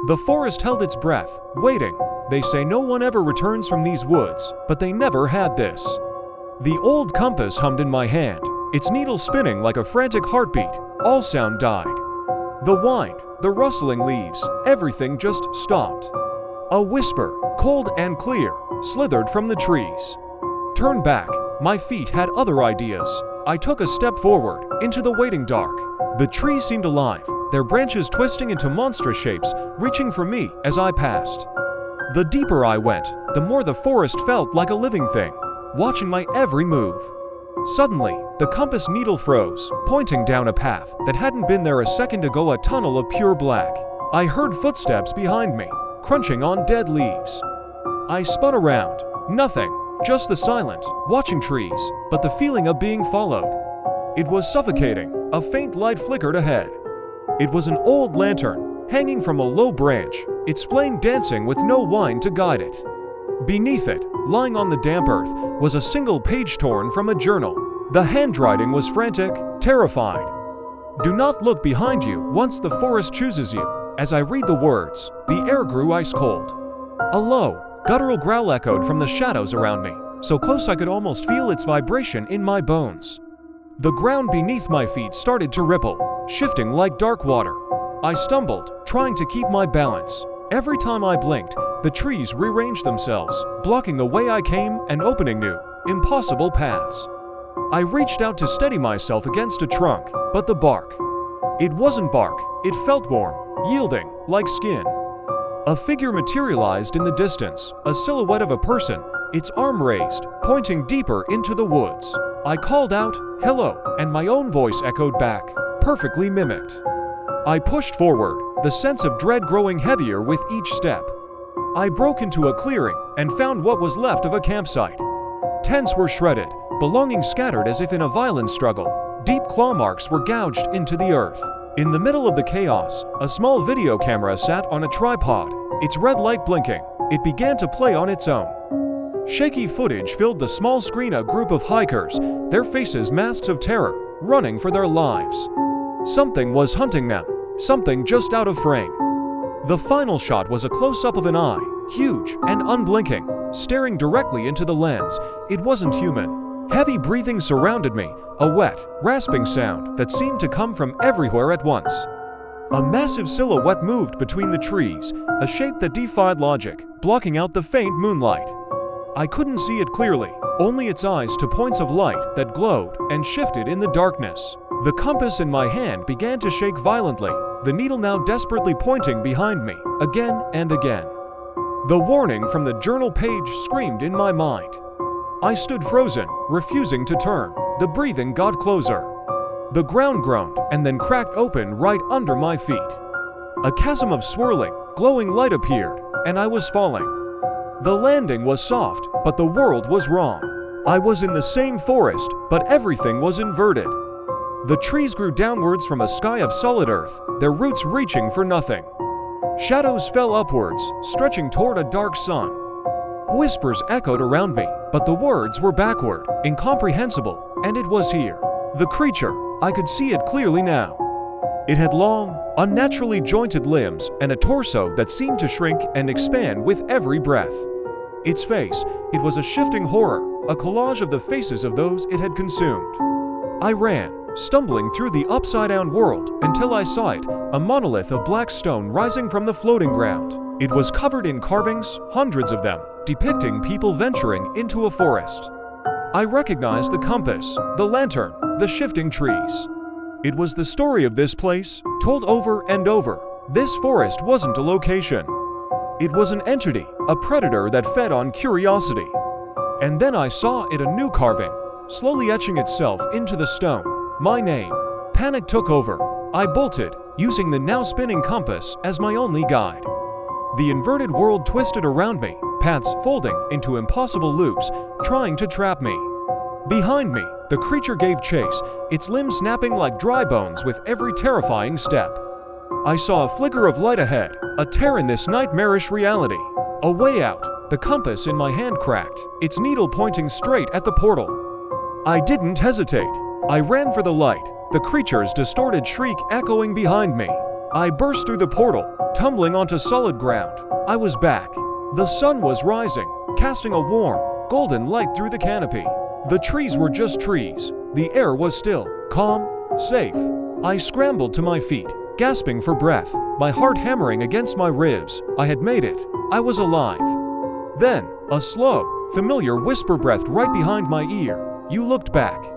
The forest held its breath, waiting. They say no one ever returns from these woods, but they never had this. The old compass hummed in my hand, its needle spinning like a frantic heartbeat. All sound died. The wind, the rustling leaves, everything just stopped. A whisper, cold and clear, slithered from the trees. Turn back. My feet had other ideas. I took a step forward, into the waiting dark. The trees seemed alive, their branches twisting into monstrous shapes, reaching for me as I passed. The deeper I went, the more the forest felt like a living thing, watching my every move. Suddenly, the compass needle froze, pointing down a path that hadn't been there a second ago, a tunnel of pure black. I heard footsteps behind me, crunching on dead leaves. I spun around. Nothing, just the silent, watching trees, but the feeling of being followed. It was suffocating. A faint light flickered ahead. It was an old lantern, hanging from a low branch, its flame dancing with no wine to guide it. Beneath it, lying on the damp earth, was a single page torn from a journal. The handwriting was frantic, terrified. Do not look behind you once the forest chooses you. As I read the words, the air grew ice cold. A low, guttural growl echoed from the shadows around me, so close I could almost feel its vibration in my bones. The ground beneath my feet started to ripple, shifting like dark water. I stumbled, trying to keep my balance. Every time I blinked, the trees rearranged themselves, blocking the way I came and opening new, impossible paths. I reached out to steady myself against a trunk, but the bark. It wasn't bark, it felt warm, yielding, like skin. A figure materialized in the distance, a silhouette of a person, its arm raised, pointing deeper into the woods. I called out, "Hello," and my own voice echoed back, perfectly mimicked. I pushed forward, the sense of dread growing heavier with each step. I broke into a clearing and found what was left of a campsite. Tents were shredded, belongings scattered as if in a violent struggle. Deep claw marks were gouged into the earth. In the middle of the chaos, a small video camera sat on a tripod, its red light blinking. It began to play on its own. Shaky footage filled the small screen, a group of hikers, their faces masks of terror, running for their lives. Something was hunting them, something just out of frame. The final shot was a close-up of an eye, huge and unblinking, staring directly into the lens. It wasn't human. Heavy breathing surrounded me, a wet, rasping sound that seemed to come from everywhere at once. A massive silhouette moved between the trees, a shape that defied logic, blocking out the faint moonlight. I couldn't see it clearly, only its eyes to points of light that glowed and shifted in the darkness. The compass in my hand began to shake violently, the needle now desperately pointing behind me, again and again. The warning from the journal page screamed in my mind. I stood frozen, refusing to turn. The breathing got closer. The ground groaned and then cracked open right under my feet. A chasm of swirling, glowing light appeared, and I was falling. The landing was soft, but the world was wrong. I was in the same forest, but everything was inverted. The trees grew downwards from a sky of solid earth, their roots reaching for nothing. Shadows fell upwards, stretching toward a dark sun. Whispers echoed around me, but the words were backward, incomprehensible, and it was here. The creature, I could see it clearly now. It had long, unnaturally jointed limbs and a torso that seemed to shrink and expand with every breath. Its face, it was a shifting horror, a collage of the faces of those it had consumed. I ran, stumbling through the upside-down world until I saw it, a monolith of black stone rising from the floating ground. It was covered in carvings, hundreds of them, depicting people venturing into a forest. I recognized the compass, the lantern, the shifting trees. It was the story of this place, told over and over. This forest wasn't a location. It was an entity, a predator that fed on curiosity. And then I saw it, a new carving, slowly etching itself into the stone. My name. Panic took over. I bolted, using the now spinning compass as my only guide. The inverted world twisted around me, paths folding into impossible loops, trying to trap me. Behind me, the creature gave chase, its limbs snapping like dry bones with every terrifying step. I saw a flicker of light ahead, a tear in this nightmarish reality. A way out, the compass in my hand cracked, its needle pointing straight at the portal. I didn't hesitate. I ran for the light, the creature's distorted shriek echoing behind me. I burst through the portal, tumbling onto solid ground. I was back. The sun was rising, casting a warm, golden light through the canopy. The trees were just trees. The air was still, calm, safe. I scrambled to my feet, gasping for breath, my heart hammering against my ribs. I had made it. I was alive. Then, a slow, familiar whisper breathed right behind my ear. You looked back.